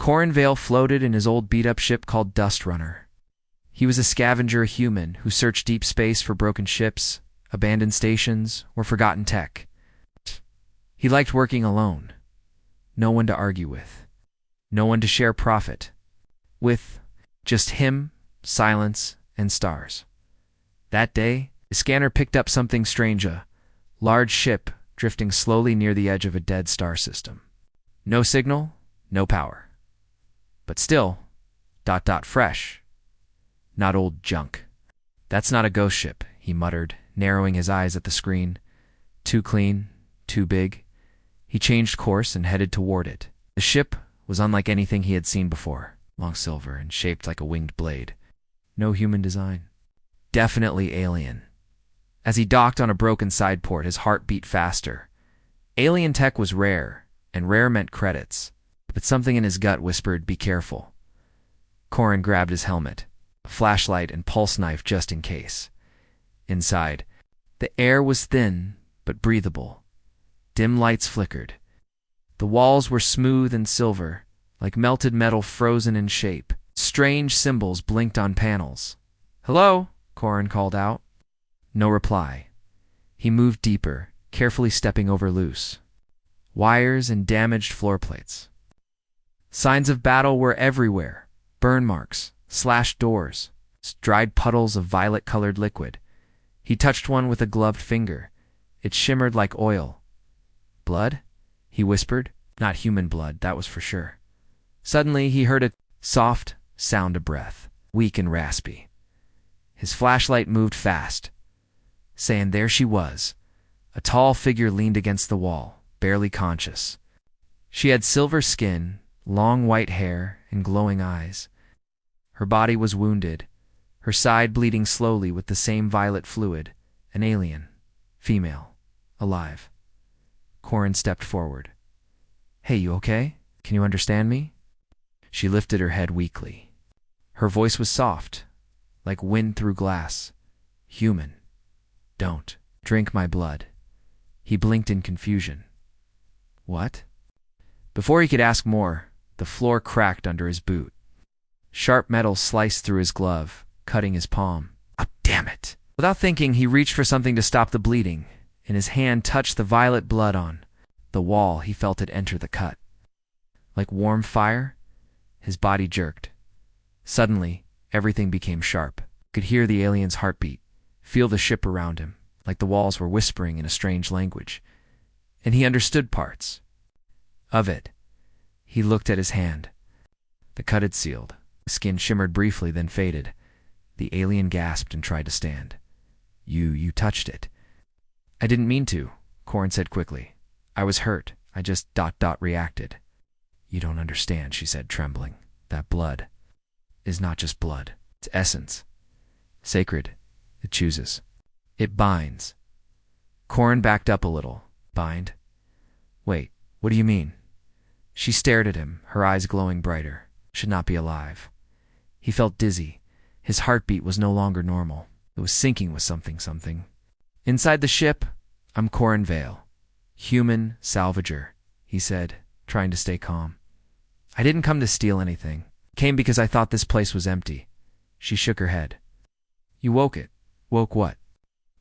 Corin Vale floated in his old beat-up ship called Dust Runner. He was a scavenger human who searched deep space for broken ships, abandoned stations, or forgotten tech. He liked working alone. No one to argue with. No one to share profit with. Just him, silence, and stars. That day, the scanner picked up something strange, a large ship drifting slowly near the edge of a dead star system. No signal, no power. But still, fresh. Not old junk. That's not a ghost ship, he muttered, narrowing his eyes at the screen. Too clean, too big. He changed course and headed toward it. The ship was unlike anything he had seen before, long silver and shaped like a winged blade. No human design. Definitely alien. As he docked on a broken side port, his heart beat faster. Alien tech was rare, and rare meant credits. But something in his gut whispered, be careful. Corin grabbed his helmet, a flashlight and pulse knife just in case. Inside, the air was thin but breathable. Dim lights flickered. The walls were smooth and silver, like melted metal frozen in shape. Strange symbols blinked on panels. "Hello?" Corin called out. No reply. He moved deeper, carefully stepping over loose wires and damaged floor plates. Signs of battle were everywhere. Burn marks, slashed doors, dried puddles of violet-colored liquid. He touched one with a gloved finger. It shimmered like oil. "Blood?" he whispered. Not human blood, that was for sure. Suddenly, he heard a soft sound of breath, weak and raspy. His flashlight moved fast, saying there she was. A tall figure leaned against the wall, barely conscious. She had silver skin, long white hair, and glowing eyes. Her body was wounded, her side bleeding slowly with the same violet fluid. An alien, female, alive. Corin stepped forward. "Hey, you okay? Can you understand me?" She lifted her head weakly. Her voice was soft, like wind through glass. "Human. Don't drink my blood." He blinked in confusion. "What?" Before he could ask more, the floor cracked under his boot. Sharp metal sliced through his glove, cutting his palm. "Oh, damn it!" Without thinking, he reached for something to stop the bleeding, and his hand touched the violet blood on the wall. He felt it enter the cut. Like warm fire, his body jerked. Suddenly, everything became sharp. He could hear the alien's heartbeat, feel the ship around him, like the walls were whispering in a strange language. And he understood parts of it. He looked at his hand. The cut had sealed. The skin shimmered briefly, then faded. The alien gasped and tried to stand. You touched it." "I didn't mean to," Corin said quickly. "I was hurt. I just reacted." "You don't understand," she said, trembling. "That blood is not just blood. It's essence. Sacred. It chooses. It binds." Corin backed up a little. "Bind? Wait, what do you mean?" She stared at him, her eyes glowing brighter. Should not be alive. He felt dizzy. His heartbeat was no longer normal. It was syncing with something. "Inside the ship, I'm Corin Vale. Human salvager," he said, trying to stay calm. "I didn't come to steal anything. Came because I thought this place was empty." She shook her head. "You woke it." "Woke what?"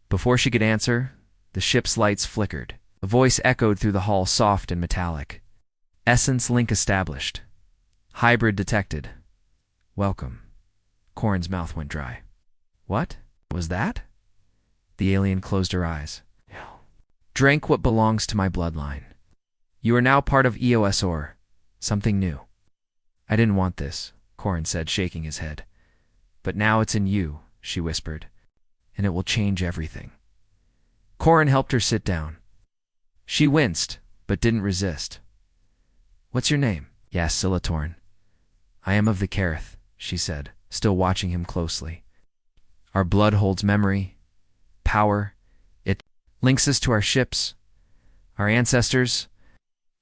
Before she could answer, the ship's lights flickered. A voice echoed through the hall, soft and metallic. "Essence link established. Hybrid detected. Welcome." Corin's mouth went dry. "What was that?" The alien closed her eyes. "Drank what belongs to my bloodline. You are now part of EOS or something new." "I didn't want this," Corin said, shaking his head. "But now it's in you," she whispered, "and it will change everything." Corin helped her sit down. She winced, but didn't resist. "What's your name?" he asked Silatorn. "I am of the Kareth," she said, still watching him closely. "Our blood holds memory, power. It links us to our ships, our ancestors."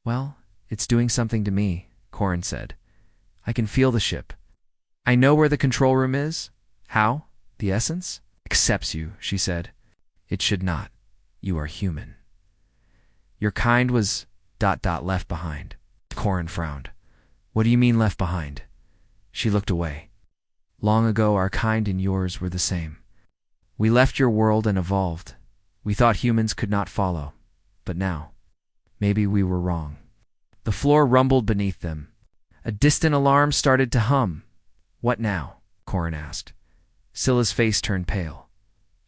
"Well, it's doing something to me," Corin said. "I can feel the ship. I know where the control room is." "How? The essence?" "Accepts you," she said. "It should not. You are human. Your kind was left behind." Corin frowned. What do you mean left behind? She looked away. Long ago, our kind and yours were the same. We left your world and evolved. We thought humans could not follow. But now, maybe we were wrong. The floor rumbled beneath them. A distant alarm started to hum. What now? Corin asked. Scylla's face turned pale.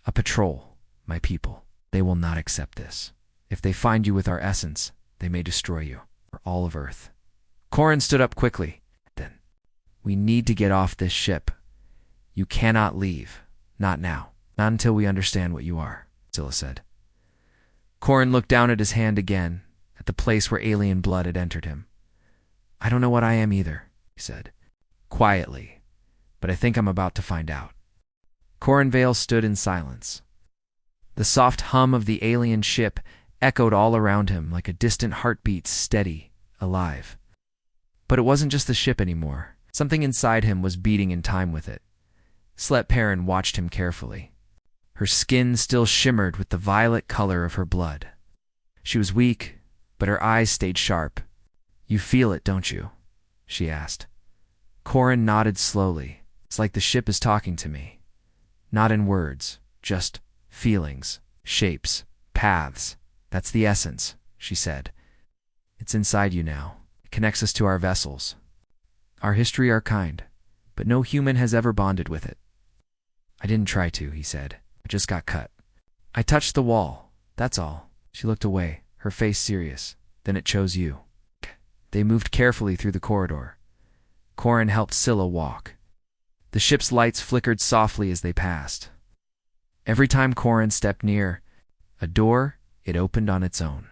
A patrol, my people. They will not accept this. If they find you with our essence, they may destroy you, for all of Earth. Corin stood up quickly. Then, we need to get off this ship. You cannot leave. Not now. Not until we understand what you are, Scylla said. Corin looked down at his hand again, at the place where alien blood had entered him. I don't know what I am either, he said, quietly, but I think I'm about to find out. Corin Vale stood in silence. The soft hum of the alien ship echoed all around him like a distant heartbeat, steady, alive. But it wasn't just the ship anymore. Something inside him was beating in time with it. Slet Perrin watched him carefully. Her skin still shimmered with the violet color of her blood. She was weak, but her eyes stayed sharp. You feel it, don't you? She asked. Corin nodded slowly. It's like the ship is talking to me. Not in words, just feelings, shapes, paths. That's the essence, she said. It's inside you now. It connects us to our vessels. Our history, our kind, but no human has ever bonded with it. I didn't try to, he said. I just got cut. I touched the wall, that's all. She looked away, her face serious. Then it chose you. They moved carefully through the corridor. Corin helped Scylla walk. The ship's lights flickered softly as they passed. Every time Corin stepped near a door, it opened on its own.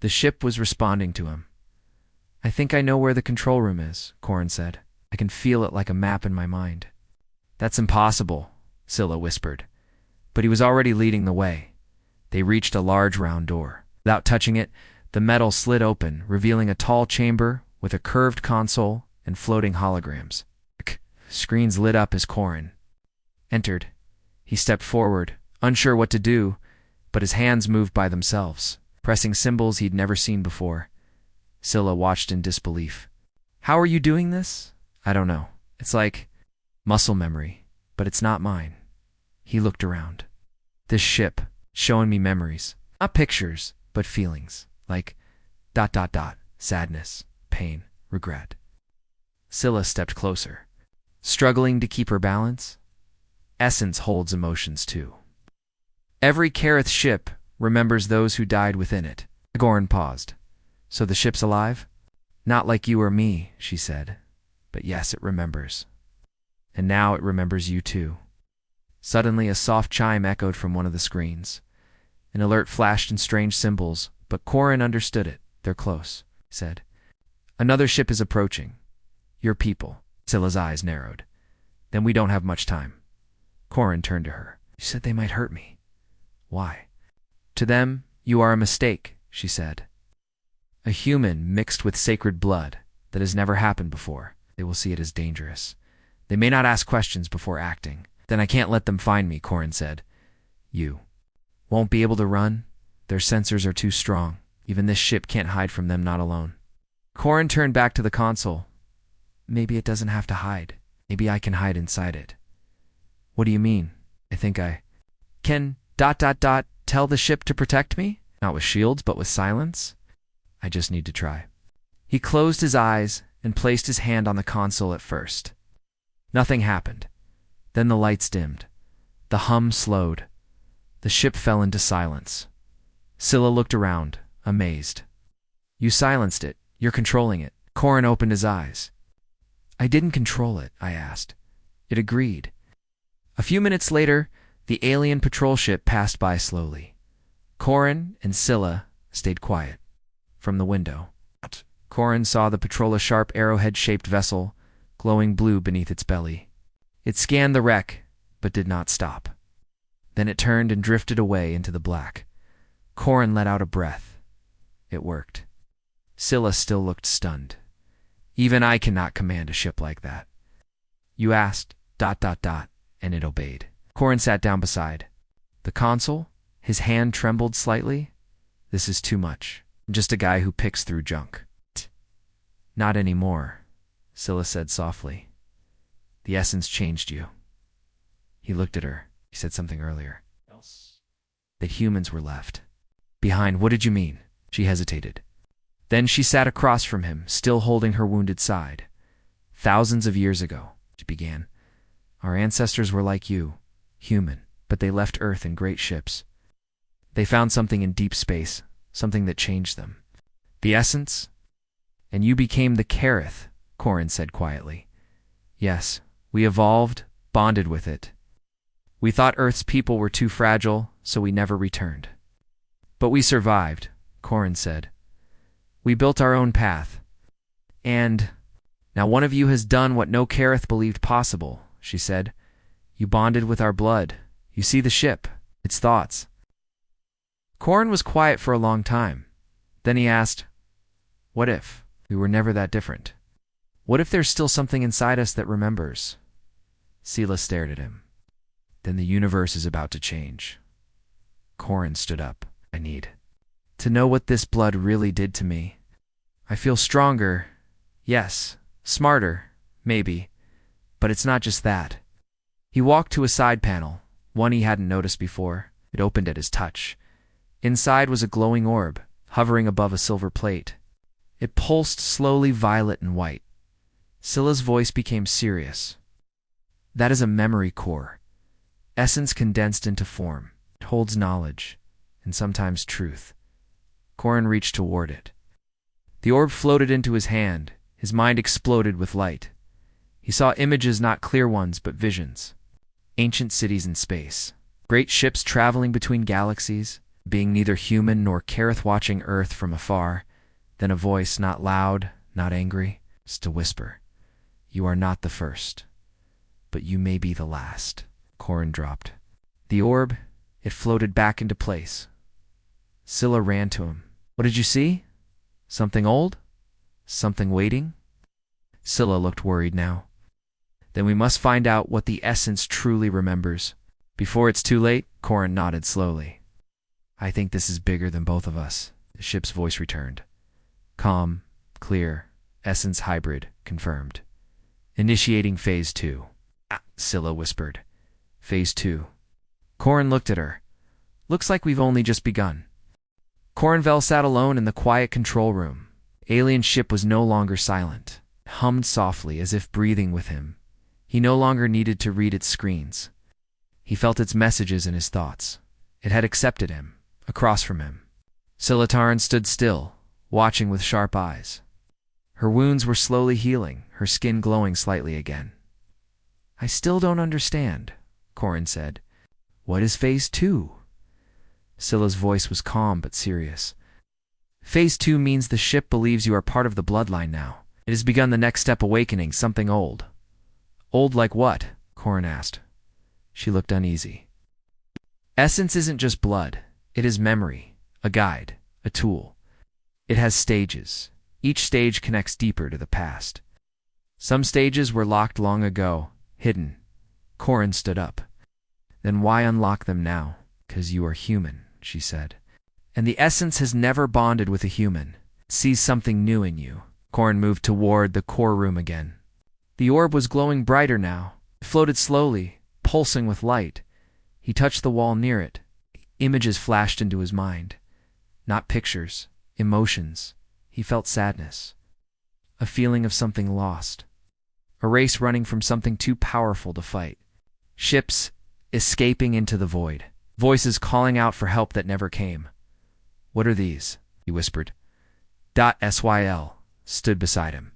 The ship was responding to him. I think I know where the control room is, Corin said. I can feel it like a map in my mind. That's impossible, Scylla whispered. But he was already leading the way. They reached a large round door. Without touching it, the metal slid open, revealing a tall chamber with a curved console and floating holograms. Screens lit up as Corin entered. He stepped forward, unsure what to do, but his hands moved by themselves, pressing symbols he'd never seen before. Scylla watched in disbelief. How are you doing this? I don't know. It's like muscle memory, but it's not mine. He looked around. This ship, showing me memories. Not pictures, but feelings. Like ... sadness, pain, regret. Scylla stepped closer. Struggling to keep her balance? Essence holds emotions too. Every Kareth ship remembers those who died within it. Corin paused. So the ship's alive? Not like you or me, she said. But yes, it remembers. And now it remembers you too. Suddenly a soft chime echoed from one of the screens. An alert flashed in strange symbols, but Corin understood it. They're close, he said. Another ship is approaching. Your people. Scylla's eyes narrowed. Then we don't have much time. Corin turned to her. You said they might hurt me. Why? To them, you are a mistake, she said. A human mixed with sacred blood that has never happened before. They will see it as dangerous. They may not ask questions before acting. Then I can't let them find me, Corin said. You won't be able to run? Their sensors are too strong. Even this ship can't hide from them, not alone. Corin turned back to the console. Maybe it doesn't have to hide. Maybe I can hide inside it. What do you mean? I think I can ... tell the ship to protect me? Not with shields, but with silence? I just need to try. He closed his eyes and placed his hand on the console at first. Nothing happened. Then the lights dimmed. The hum slowed. The ship fell into silence. Scylla looked around, amazed. You silenced it. You're controlling it. Corin opened his eyes. I didn't control it, I asked. It agreed. A few minutes later, the alien patrol ship passed by slowly. Corin and Scylla stayed quiet. From the window, Corin saw the patrol a sharp arrowhead-shaped vessel, glowing blue beneath its belly. It scanned the wreck, but did not stop. Then it turned and drifted away into the black. Corin let out a breath. It worked. Scylla still looked stunned. Even I cannot command a ship like that. You asked ... and it obeyed. Corin sat down beside the console. His hand trembled slightly. This is too much. I'm just a guy who picks through junk. Not anymore, Scylla said softly. The essence changed you. He looked at her. He said something earlier. That humans were left behind. What did you mean? She hesitated. Then she sat across from him, still holding her wounded side. Thousands of years ago, she began, our ancestors were like you, human, but they left Earth in great ships. They found something in deep space, something that changed them. The essence? And you became the Kareth, Corin said quietly. Yes, we evolved, bonded with it. We thought Earth's people were too fragile, so we never returned. But we survived, Corin said. We built our own path. And now one of you has done what no Kareth believed possible, she said. You bonded with our blood. You see the ship, its thoughts. Corin was quiet for a long time. Then he asked, what if we were never that different? What if there's still something inside us that remembers? Scylla stared at him. Then the universe is about to change. Corin stood up. I need to know what this blood really did to me. I feel stronger, yes, smarter, maybe, but it's not just that. He walked to a side panel, one he hadn't noticed before. It opened at his touch. Inside was a glowing orb, hovering above a silver plate. It pulsed slowly violet and white. Scylla's voice became serious. That is a memory core. Essence condensed into form. It holds knowledge, and sometimes truth. Corin reached toward it. The orb floated into his hand. His mind exploded with light. He saw images, not clear ones, but visions. Ancient cities in space. Great ships traveling between galaxies, being neither human nor Kareth, watching Earth from afar. Then a voice, not loud, not angry, just a whisper. You are not the first, but you may be the last. Corin dropped. The orb, it floated back into place. Scylla ran to him. What did you see? Something old? Something waiting? Scylla looked worried now. Then we must find out what the essence truly remembers. Before it's too late, Corin nodded slowly. I think this is bigger than both of us. The ship's voice returned. Calm, clear, essence hybrid, confirmed. Initiating Phase 2. Scylla whispered. Phase 2. Corin looked at her. Looks like we've only just begun. Corinvel sat alone in the quiet control room. Alien ship was no longer silent. It hummed softly as if breathing with him. He no longer needed to read its screens. He felt its messages in his thoughts. It had accepted him, across from him. Scylla Tarn stood still, watching with sharp eyes. Her wounds were slowly healing, her skin glowing slightly again. I still don't understand, Corin said. What is Phase 2? Scylla's voice was calm but serious. Phase 2 means the ship believes you are part of the bloodline now. It has begun the next step, awakening something old. Old like what? Corin asked. She looked uneasy. Essence isn't just blood. It is memory, a guide, a tool. It has stages. Each stage connects deeper to the past. Some stages were locked long ago, hidden. Corin stood up. Then why unlock them now? 'Cause you are human, she said. And the essence has never bonded with a human. It sees something new in you. Corin moved toward the core room again. The orb was glowing brighter now. It floated slowly, pulsing with light. He touched the wall near it. Images flashed into his mind. Not pictures, emotions. He felt sadness. A feeling of something lost. A race running from something too powerful to fight. Ships escaping into the void. Voices calling out for help that never came. What are these? He whispered. .syl stood beside him.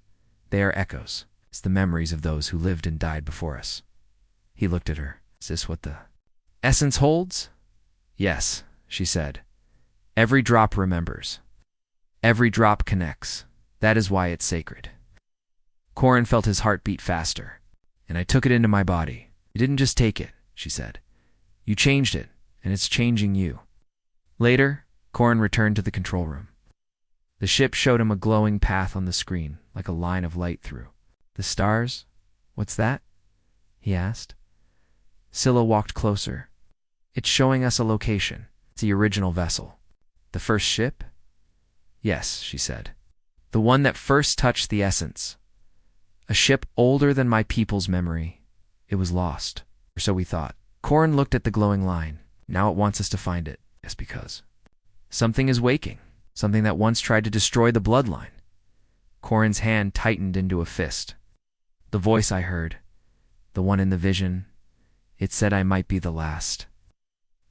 They are echoes. It's the memories of those who lived and died before us. He looked at her. Is this what the essence holds? Yes, she said. Every drop remembers. Every drop connects. That is why it's sacred. Corin felt his heart beat faster. And I took it into my body. You didn't just take it, she said. You changed it, and it's changing you. Later, Corin returned to the control room. The ship showed him a glowing path on the screen, like a line of light through. The stars? What's that? He asked. Scylla walked closer. It's showing us a location. It's the original vessel. The first ship? Yes, she said. The one that first touched the essence. A ship older than my people's memory. It was lost, or so we thought. Corin looked at the glowing line. Now it wants us to find it. Yes, because something is waking. Something that once tried to destroy the bloodline. Corin's hand tightened into a fist. The voice I heard, the one in the vision, it said I might be the last.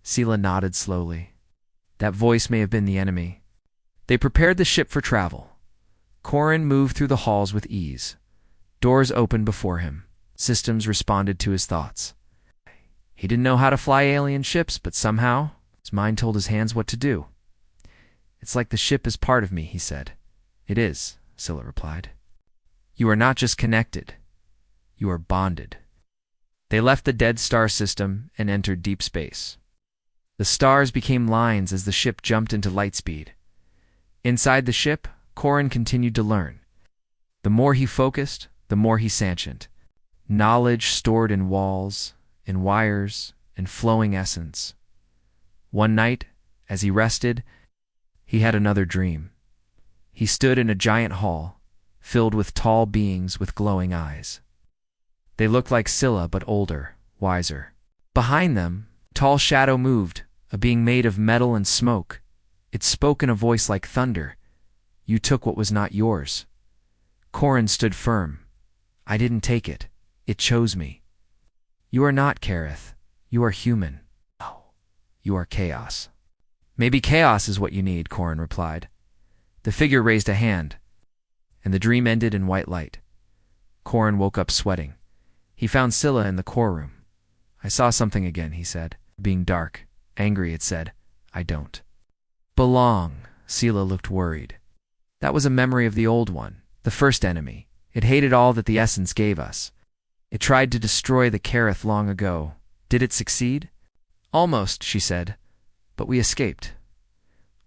Sela nodded slowly. That voice may have been the enemy. They prepared the ship for travel. Corin moved through the halls with ease. Doors opened before him. Systems responded to his thoughts. He didn't know how to fly alien ships, but somehow his mind told his hands what to do. It's like the ship is part of me, he said. It is, Scylla replied. You are not just connected. You are bonded. They left the dead star system and entered deep space. The stars became lines as the ship jumped into light speed. Inside the ship, Corin continued to learn. The more he focused, the more he sentient. Knowledge stored in walls, in wires, in flowing essence. One night, as he rested, he had another dream. He stood in a giant hall, filled with tall beings with glowing eyes. They looked like Scylla, but older, wiser. Behind them, a tall shadow moved, a being made of metal and smoke. It spoke in a voice like thunder. You took what was not yours. Corin stood firm. I didn't take it. It chose me. You are not Kareth. You are human. Oh, you are chaos. Maybe chaos is what you need, Corin replied. The figure raised a hand, and the dream ended in white light. Corin woke up sweating. He found Scylla in the core room. I saw something again, he said. Being dark, angry, it said, I don't belong. Scylla looked worried. That was a memory of the old one, the first enemy. It hated all that the essence gave us. It tried to destroy the Kareth long ago. Did it succeed? Almost, she said. But we escaped.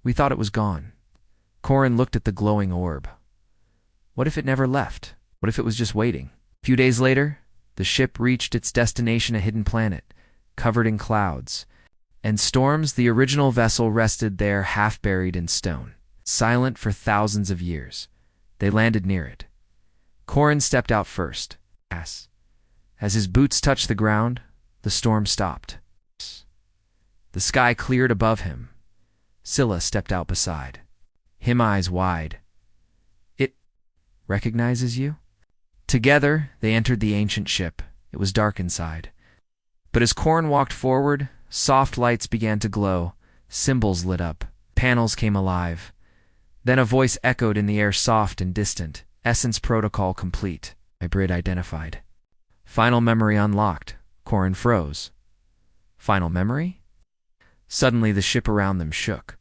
We thought it was gone. Corin looked at the glowing orb. What if it never left? What if it was just waiting? A few days later, the ship reached its destination, a hidden planet, covered in clouds and storms. The original vessel rested there, half buried in stone, silent for thousands of years. They landed near it. Corin stepped out first. As his boots touched the ground, the storm stopped. The sky cleared above him. Scylla stepped out beside him, eyes wide. It recognizes you? Together, they entered the ancient ship. It was dark inside. But as Corin walked forward, soft lights began to glow. Symbols lit up. Panels came alive. Then a voice echoed in the air, soft and distant. Essence protocol complete. Hybrid identified. Final memory unlocked. Corin froze. Final memory? Suddenly the ship around them shook.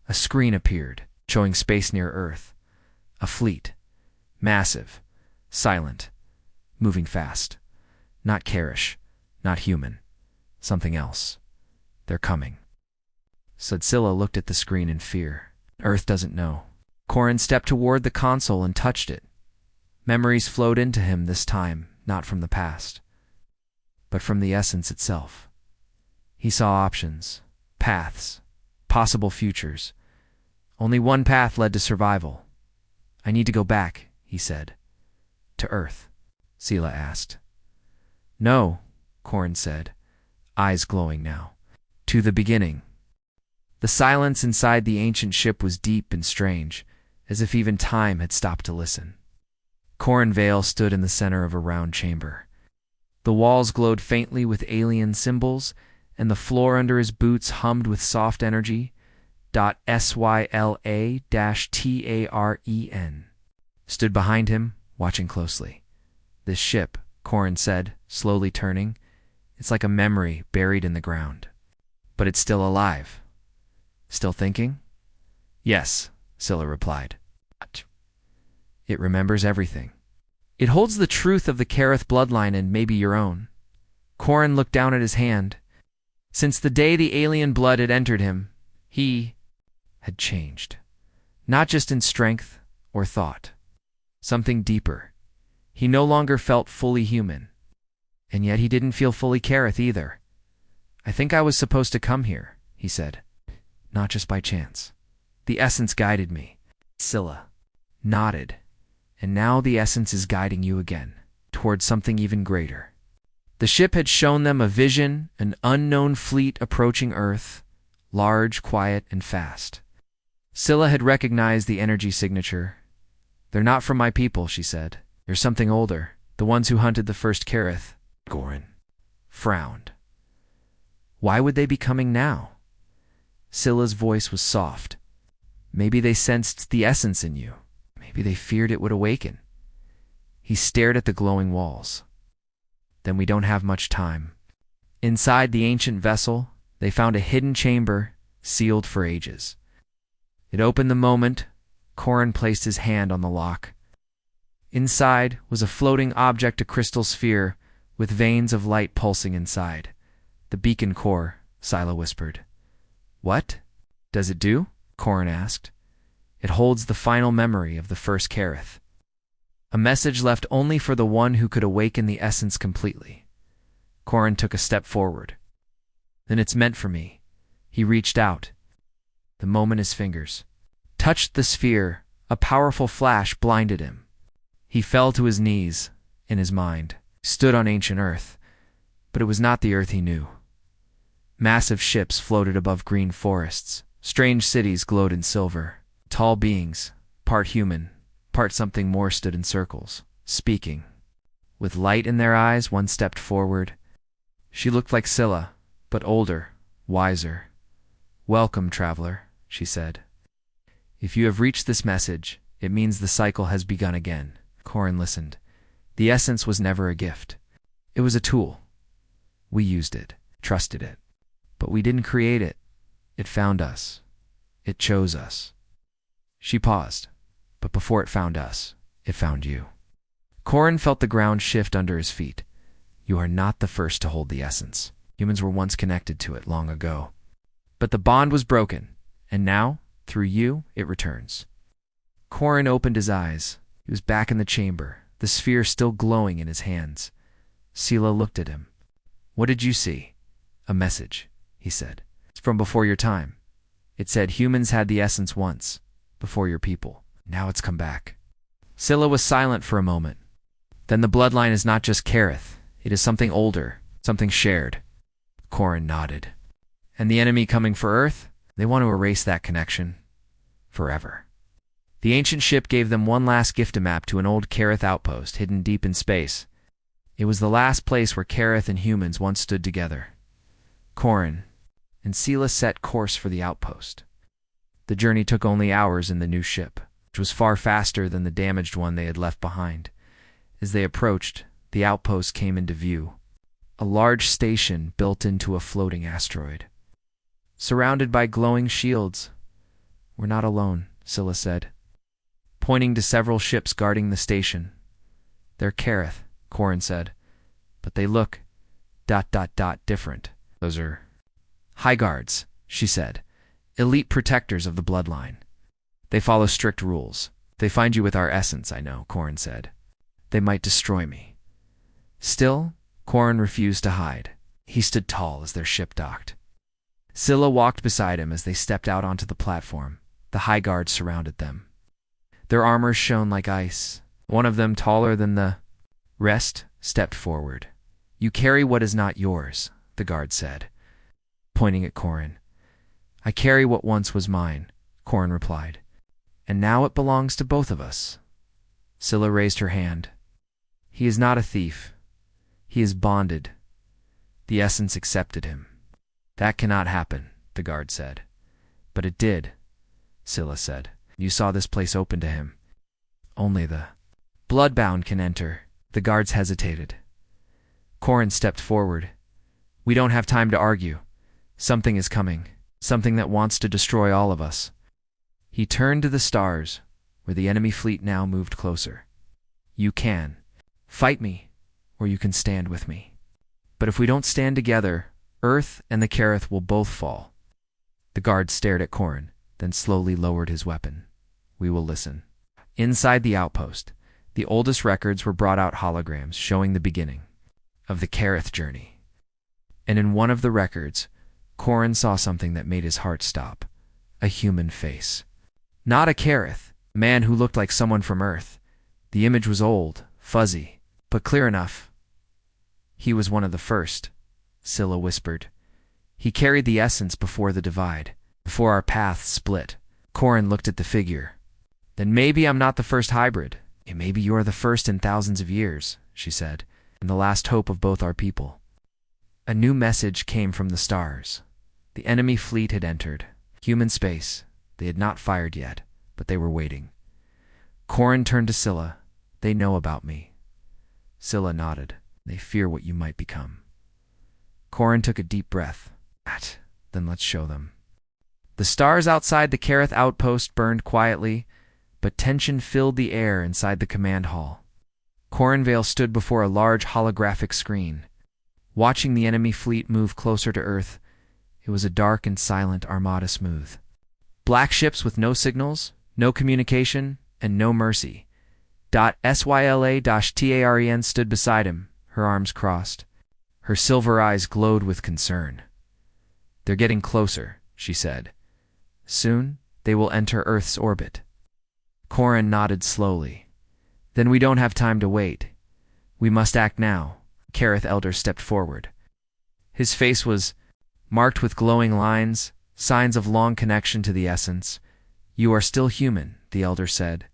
A screen appeared, showing space near Earth. A fleet. Massive. Silent. Moving fast. Not Karish. Not human. Something else. They're coming. Scylla looked at the screen in fear. Earth doesn't know. Corin stepped toward the console and touched it. Memories flowed into him this time, not from the past, but from the essence itself. He saw options, paths, possible futures. Only one path led to survival. I need to go back, he said. To Earth, Scylla asked. No, Corin said, eyes glowing now. To the beginning. The silence inside the ancient ship was deep and strange, as if even time had stopped to listen. Corin Vale stood in the center of a round chamber. The walls glowed faintly with alien symbols, and the floor under his boots hummed with soft energy. Syla-Taren stood behind him, watching closely. This ship, Corin said, slowly turning, it's like a memory buried in the ground. But it's still alive. Still thinking? Yes, Scylla replied. It remembers everything. It holds the truth of the Kareth bloodline and maybe your own. Corin looked down at his hand. Since the day the alien blood had entered him, he had changed. Not just in strength or thought. Something deeper. He no longer felt fully human. And yet he didn't feel fully Kareth either. I think I was supposed to come here, he said. Not just by chance. The essence guided me. Scylla nodded. And now the essence is guiding you again, towards something even greater. The ship had shown them a vision, an unknown fleet approaching Earth, large, quiet, and fast. Scylla had recognized the energy signature. "They're not from my people," she said. "They're something older, the ones who hunted the first Kareth." Gorin frowned. "Why would they be coming now?" Scylla's voice was soft. "Maybe they sensed the essence in you. Maybe they feared it would awaken." He stared at the glowing walls. "Then we don't have much time." Inside the ancient vessel, they found a hidden chamber, sealed for ages. It opened the moment Corin placed his hand on the lock. Inside was a floating object, a crystal sphere, with veins of light pulsing inside. "The beacon core," Scylla whispered. "What does it do?" Corin asked. "It holds the final memory of the first Kareth. A message left only for the one who could awaken the essence completely." Corin took a step forward. "Then it's meant for me." He reached out. The moment his fingers touched the sphere, a powerful flash blinded him. He fell to his knees. In his mind, stood on ancient Earth, but it was not the Earth he knew. Massive ships floated above green forests. Strange cities glowed in silver. Tall beings, part human, part something more, stood in circles, speaking. With light in their eyes, one stepped forward. She looked like Scylla, but older, wiser. "Welcome, traveler," she said. "If you have reached this message, it means the cycle has begun again." Corin listened. The essence was never a gift. It was a tool. We used it, trusted it. But we didn't create it. It found us. It chose us. She paused. But before it found us, it found you. Corin felt the ground shift under his feet. You are not the first to hold the essence. Humans were once connected to it long ago. But the bond was broken, and now, through you, it returns. Corin opened his eyes. He was back in the chamber, the sphere still glowing in his hands. Scylla looked at him. "What did you see?" "A message," he said. "It's from before your time. It said humans had the essence once, before your people. Now it's come back." Scylla was silent for a moment. "Then the bloodline is not just Kareth. It is something older, something shared." Corin nodded. "And the enemy coming for Earth? They want to erase that connection. Forever." The ancient ship gave them one last gift-map to an old Kareth outpost hidden deep in space. It was the last place where Kareth and humans once stood together. Corin and Scylla set course for the outpost. The journey took only hours in the new ship, which was far faster than the damaged one they had left behind. As they approached, the outpost came into view. A large station built into a floating asteroid. Surrounded by glowing shields. "We're not alone," Scylla said, pointing to several ships guarding the station. "They're Kareth," Corin said, "but they look ... different." "Those are High Guards," she said, "elite protectors of the bloodline. They follow strict rules. They find you with our essence, I know," Corin said. "They might destroy me." Still, Corin refused to hide. He stood tall as their ship docked. Scylla walked beside him as they stepped out onto the platform. The High Guards surrounded them. Their armor shone like ice. One of them, taller than the rest, stepped forward. "You carry what is not yours," the guard said, pointing at Corin. "I carry what once was mine," Corin replied. "And now it belongs to both of us." Scylla raised her hand. "He is not a thief. He is bonded. The essence accepted him." "That cannot happen," the guard said. "But it did," Scylla said. "You saw this place open to him. Only the bloodbound can enter." The guards hesitated. Corin stepped forward. "We don't have time to argue. Something is coming. Something that wants to destroy all of us." He turned to the stars, where the enemy fleet now moved closer. "You can fight me, or you can stand with me. But if we don't stand together, Earth and the Kareth will both fall." The guard stared at Corin, then slowly lowered his weapon. "We will listen." Inside the outpost, the oldest records were brought out, holograms showing the beginning of the Kareth journey. And in one of the records, Corin saw something that made his heart stop. A human face. Not a Kareth, A man who looked like someone from Earth. The image was old, fuzzy, but clear enough. He was one of the first, Scylla whispered. He carried the essence before the divide, before our paths split. Corin looked at the figure. Then maybe I'm not the first hybrid. Maybe you're the first in thousands of years, she said, and the last hope of both our people. A new message came from the stars. The enemy fleet had entered. Human space. They had not fired yet, but they were waiting. Corin turned to Scylla. They know about me. Scylla nodded. They fear what you might become. Corin took a deep breath. Then let's show them. The stars outside the Kareth outpost burned quietly, but tension filled the air inside the command hall. Corin stood before a large holographic screen. Watching the enemy fleet move closer to Earth, it was a dark and silent armada smooth. Black ships with no signals, no communication, and no mercy. Syla-Taren stood beside him, her arms crossed. Her silver eyes glowed with concern. They're getting closer, she said. Soon, they will enter Earth's orbit. Corin nodded slowly. Then we don't have time to wait. We must act now. Kareth Elder stepped forward. His face was marked with glowing lines, signs of long connection to the essence. You are still human, the Elder said.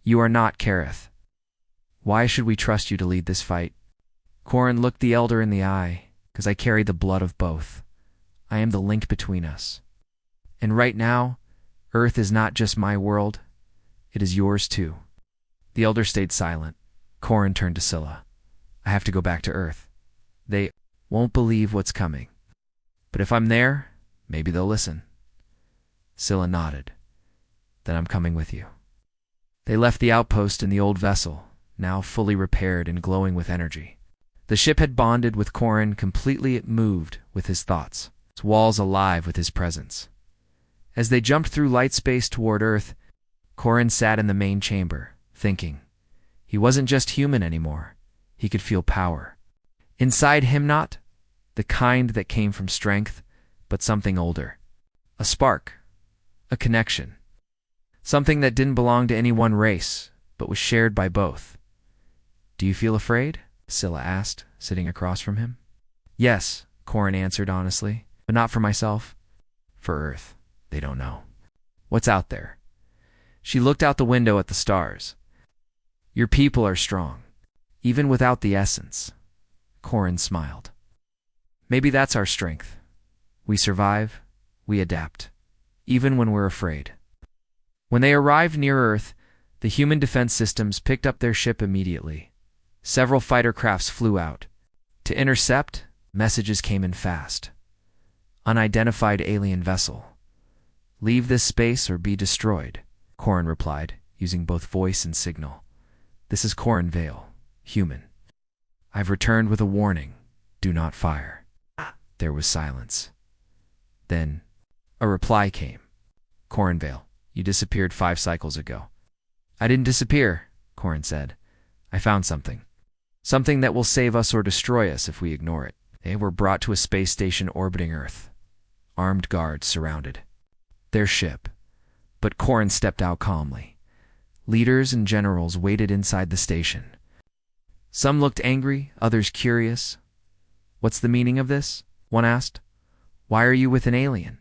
You are not Kareth. Why should we trust you to lead this fight? Corin looked the Elder in the eye, because I carry the blood of both. I am the link between us. And right now, Earth is not just my world, it is yours too. The Elder stayed silent. Corin turned to Scylla. I have to go back to Earth. They won't believe what's coming. But if I'm there, maybe they'll listen. Scylla nodded. Then I'm coming with you. They left the outpost in the old vessel, now fully repaired and glowing with energy. The ship had bonded with Corin completely. It moved with his thoughts, its walls alive with his presence. As they jumped through light space toward Earth, Corin sat in the main chamber, thinking. He wasn't just human anymore. He could feel power. Inside him, not the kind that came from strength, but something older. A spark. A connection. Something that didn't belong to any one race, but was shared by both. Do you feel afraid? Scylla asked, sitting across from him. Yes, Corin answered honestly, but not for myself. For Earth. They don't know. What's out there? She looked out the window at the stars. Your people are strong, even without the essence. Corin smiled. Maybe that's our strength. We survive, we adapt, even when we're afraid. When they arrived near Earth, the human defense systems picked up their ship immediately. Several fighter crafts flew out. To intercept, messages came in fast. Unidentified alien vessel. Leave this space or be destroyed, Corin replied, using both voice and signal. This is Corin Vale, human. I've returned with a warning. Do not fire. There was silence. Then, a reply came. Corin Vale, you disappeared 5 cycles ago. I didn't disappear, Corin said. I found something. Something that will save us or destroy us if we ignore it. They were brought to a space station orbiting Earth. Armed guards surrounded their ship. But Corin stepped out calmly. Leaders and generals waited inside the station. Some looked angry, others curious. What's the meaning of this? One asked. Why are you with an alien?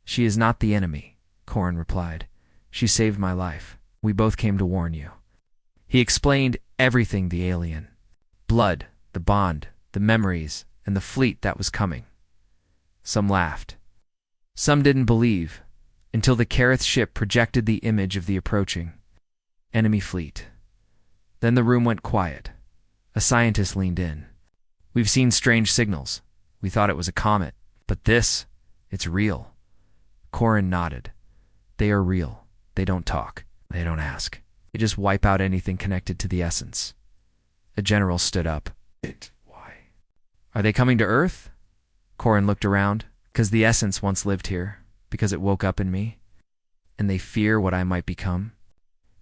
She is not the enemy, Corin replied. She saved my life. We both came to warn you. He explained everything, the alien. Blood, the bond, the memories, and the fleet that was coming. Some laughed. Some didn't believe, until the Kareth ship projected the image of the approaching enemy fleet. Then the room went quiet. A scientist leaned in. We've seen strange signals. We thought it was a comet. But this, it's real. Corin nodded. They are real. They don't talk. They don't ask. They just wipe out anything connected to the essence. A general stood up. Why? Are they coming to Earth? Corin looked around. Because the essence once lived here. Because it woke up in me. And they fear what I might become.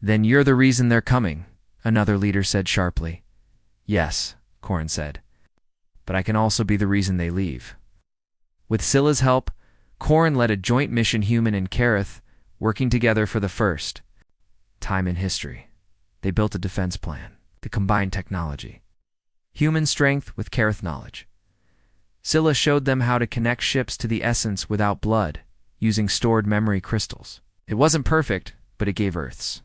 Then you're the reason they're coming, another leader said sharply. Yes, Corin said. But I can also be the reason they leave. With Scylla's help, Corin led a joint mission, human and Kareth, working together for the first time in history, they built a defense plan. They combined technology, human strength with Kareth knowledge. Scylla showed them how to connect ships to the essence without blood, using stored memory crystals. It wasn't perfect, but it gave Earth's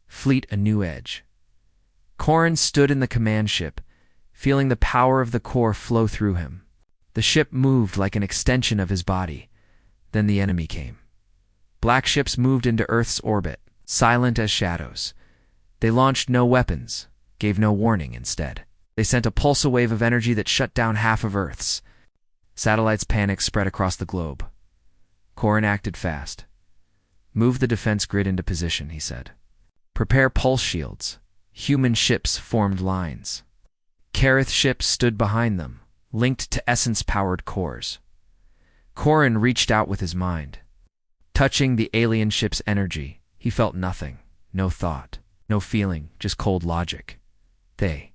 fleet a new edge. Corrin stood in the command ship, feeling the power of the core flow through him. The ship moved like an extension of his body. Then the enemy came. Black ships moved into Earth's orbit, silent as shadows. They launched no weapons, gave no warning instead. They sent a pulsar wave of energy that shut down half of Earth's. Satellites' panic spread across the globe. Corrin acted fast. Move the defense grid into position, he said. Prepare pulse shields. Human ships formed lines. Kareth ships stood behind them, linked to essence-powered cores. Corrin reached out with his mind. Touching the alien ship's energy, he felt nothing, no thought, no feeling, just cold logic. They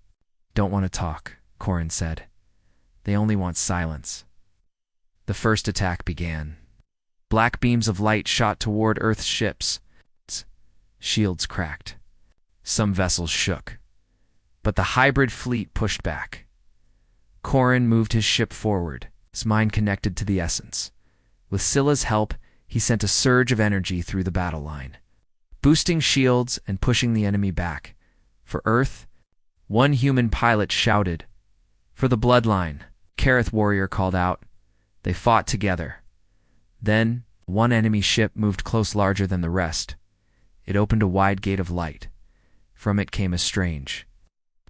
don't want to talk, Corrin said. They only want silence. The first attack began. Black beams of light shot toward Earth's ships. Shields cracked. Some vessels shook. But the hybrid fleet pushed back. Corrin moved his ship forward, his mind connected to the essence. With Scylla's help, he sent a surge of energy through the battle line, boosting shields and pushing the enemy back. For Earth, one human pilot shouted. For the bloodline, Kareth warrior called out. They fought together. Then, one enemy ship moved close, larger than the rest. It opened a wide gate of light. From it came a strange,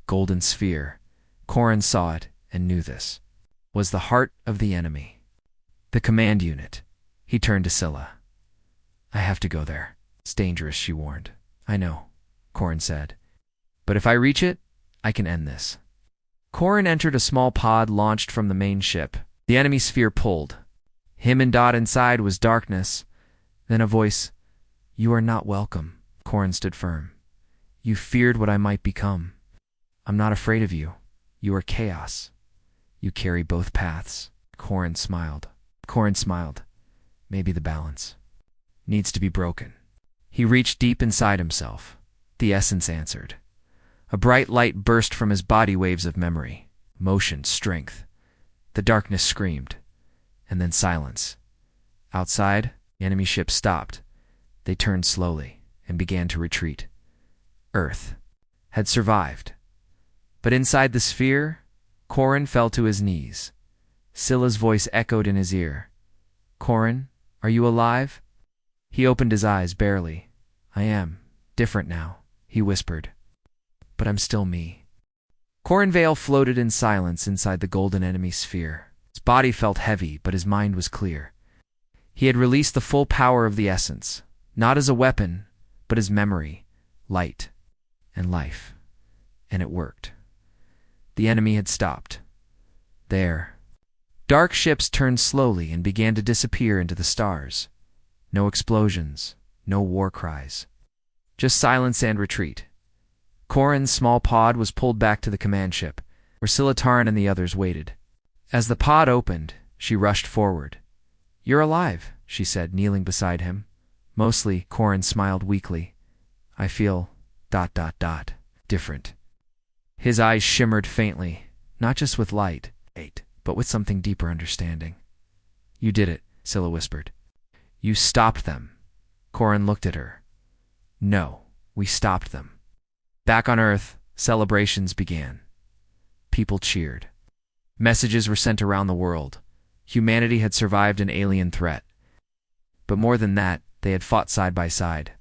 golden sphere. Corrin saw it and knew this was the heart of the enemy. The command unit. He turned to Scylla. I have to go there. It's dangerous, she warned. I know, Corrin said. But if I reach it, I can end this. Corrin entered a small pod launched from the main ship. The enemy sphere pulled. Him and Dot inside was darkness. Then a voice. You are not welcome. Corrin stood firm. You feared what I might become. I'm not afraid of you. You are chaos. You carry both paths. Corrin smiled. Maybe the balance needs to be broken. He reached deep inside himself. The essence answered. A bright light burst from his body, waves of memory, motion, strength. The darkness screamed, and then silence. Outside, the enemy ship stopped. They turned slowly and began to retreat. Earth had survived. But inside the sphere, Corrin fell to his knees. Scylla's voice echoed in his ear. Corrin, are you alive? He opened his eyes barely. I am. Different now, he whispered. But I'm still me. Corrin Vale floated in silence inside the golden enemy sphere. His body felt heavy, but his mind was clear. He had released the full power of the essence, not as a weapon, but as memory, light, and life. And it worked. The enemy had stopped. There. Dark ships turned slowly and began to disappear into the stars. No explosions, no war cries. Just silence and retreat. Corrin's small pod was pulled back to the command ship, where Scylla and the others waited. As the pod opened, she rushed forward. You're alive, she said, kneeling beside him. Mostly, Corrin smiled weakly. I feel ... different. His eyes shimmered faintly, not just with light, but with something deeper understanding. You did it, Scylla whispered. You stopped them. Corrin looked at her. No, we stopped them. Back on Earth, celebrations began. People cheered. Messages were sent around the world. Humanity had survived an alien threat. But more than that, they had fought side by side.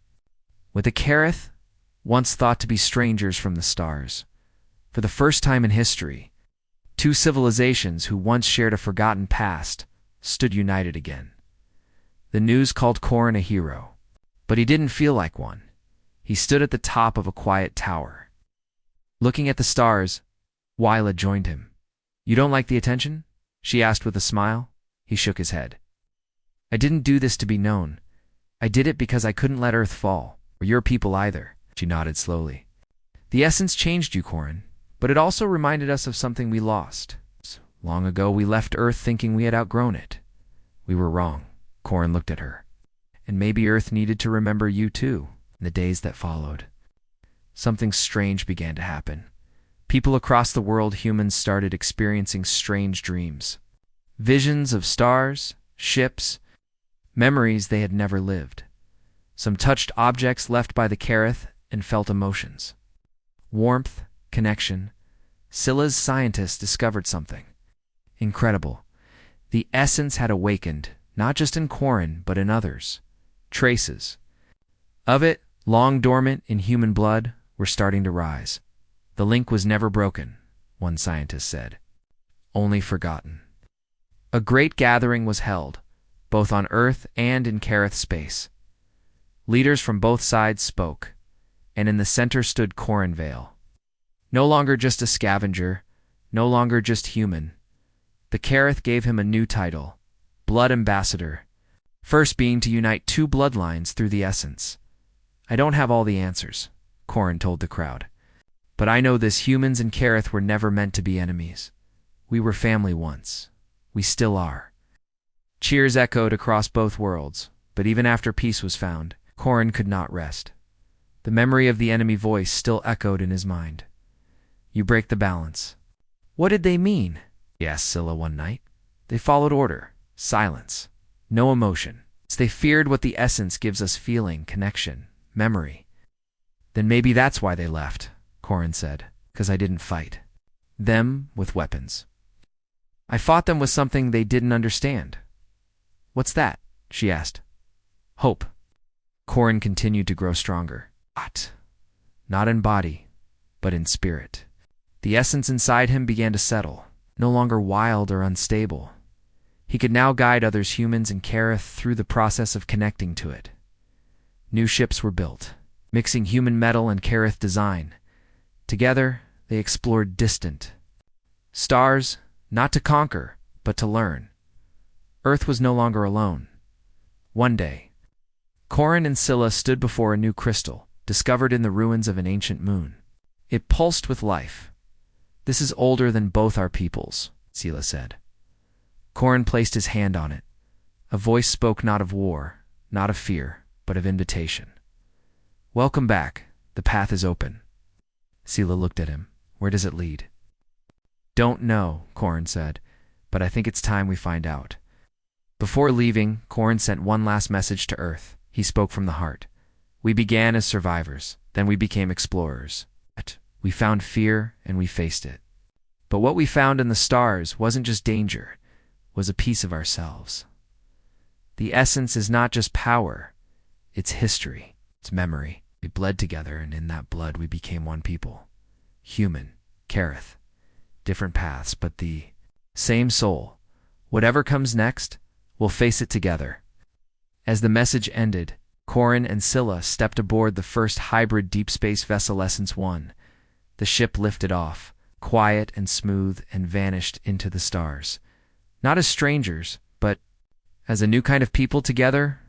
With the Kareth, once thought to be strangers from the stars. For the first time in history, two civilizations who once shared a forgotten past stood united again. The news called Corrin a hero, but he didn't feel like one. He stood at the top of a quiet tower. Looking at the stars, Wyla joined him. You don't like the attention? She asked with a smile. He shook his head. I didn't do this to be known. I did it because I couldn't let Earth fall, or your people either. She nodded slowly. The essence changed you, Corrin, but it also reminded us of something we lost. Long ago we left Earth thinking we had outgrown it. We were wrong. Corrin looked at her. And maybe Earth needed to remember you too. In the days that followed, something strange began to happen. People across the world, humans, started experiencing strange dreams. Visions of stars, ships, memories they had never lived. Some touched objects left by the Kareth and felt emotions. Warmth, connection. Scylla's scientists discovered something incredible. The essence had awakened, not just in Corin, but in others. Traces of it, long dormant in human blood, were starting to rise. The link was never broken, one scientist said, only forgotten. A great gathering was held, both on Earth and in Kareth space. Leaders from both sides spoke, and in the center stood Corin Vale. No longer just a scavenger, no longer just human. The Kareth gave him a new title, Blood Ambassador, first being to unite two bloodlines through the essence. I don't have all the answers, Corin told the crowd. But I know this: humans and Kareth were never meant to be enemies. We were family once. We still are. Cheers echoed across both worlds, but even after peace was found, Corin could not rest. The memory of the enemy voice still echoed in his mind. You break the balance. What did they mean? He asked Scylla one night. They followed order, silence, no emotion. They feared what the essence gives us: feeling, connection, memory. Then maybe that's why they left, Corin said, because I didn't fight them with weapons. I fought them with something they didn't understand. What's that? She asked. Hope. Corin continued to grow stronger. Not in body, but in spirit. The essence inside him began to settle, no longer wild or unstable. He could now guide others, humans and Kareth, through the process of connecting to it. New ships were built, mixing human metal and Kareth design. Together, they explored distant stars, not to conquer, but to learn. Earth was no longer alone. One day, Corin and Scylla stood before a new crystal, discovered in the ruins of an ancient moon. It pulsed with life. This is older than both our peoples, Scylla said. Corin placed his hand on it. A voice spoke, not of war, not of fear, but of invitation. Welcome back. The path is open. Scylla looked at him. Where does it lead? Don't know, Corin said, but I think it's time we find out. Before leaving, Corin sent one last message to Earth. He spoke from the heart. We began as survivors, then we became explorers. We found fear and we faced it. But what we found in the stars wasn't just danger, it was a piece of ourselves. The essence is not just power, it's history, it's memory. We bled together, and in that blood we became one people. Human, Kareth. Different paths, but the same soul. Whatever comes next, we'll face it together. As the message ended, Corin and Scylla stepped aboard the first hybrid deep space vessel, Essence 1. The ship lifted off, quiet and smooth, and vanished into the stars. Not as strangers, but as a new kind of people together,